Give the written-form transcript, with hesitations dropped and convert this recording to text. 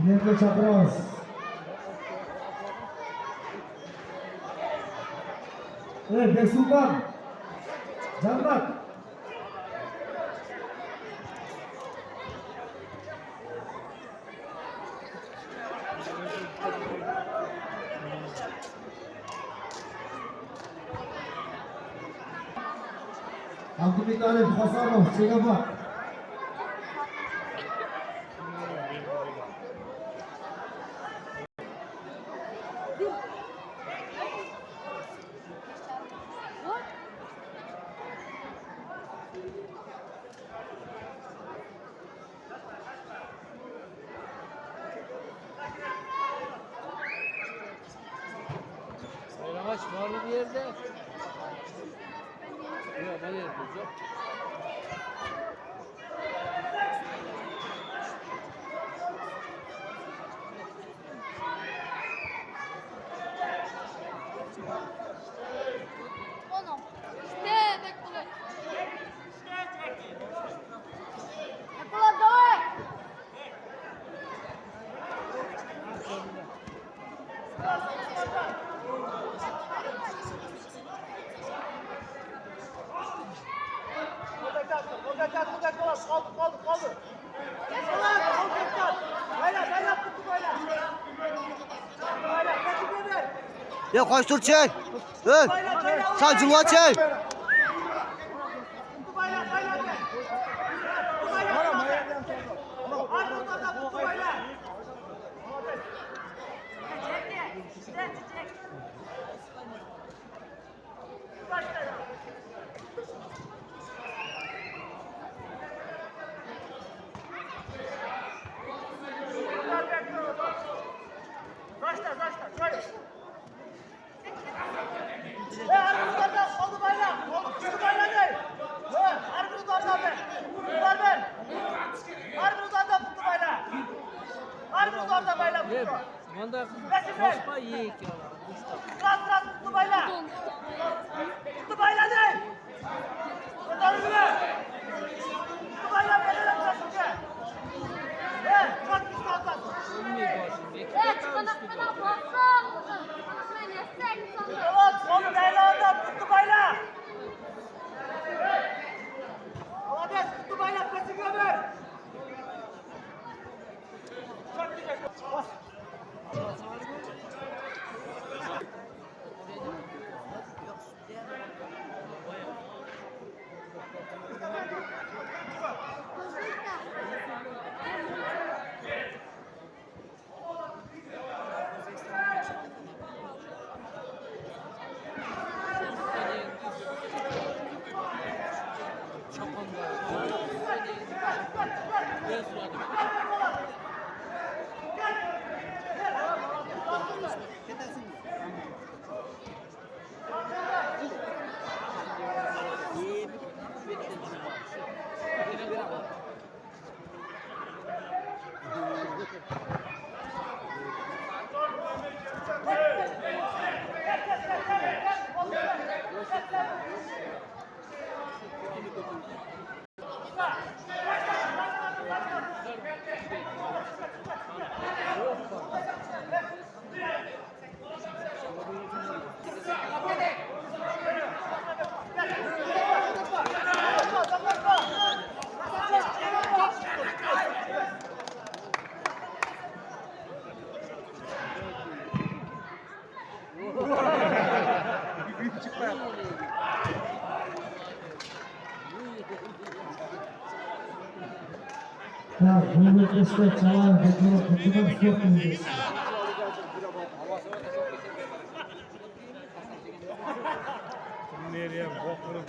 Yerine çapraz. Evet, Besultan. Candak. Abdülkadir Hasanov, Çekapa. Sayılamaç var mı bir yerde? Yok, ben yapıyoruz yok. Ono. İşte bekle. Yapıla doğru. Kaldı. Ya koştur çek. Ön. Sancıla çek. Ne? Manda basma yiyek ya. Çıkanaklara bassam. Anasını yesek sanırım. Ya, bunu işte çalan, kutudan sokmuyor. Nereye? Bokunu.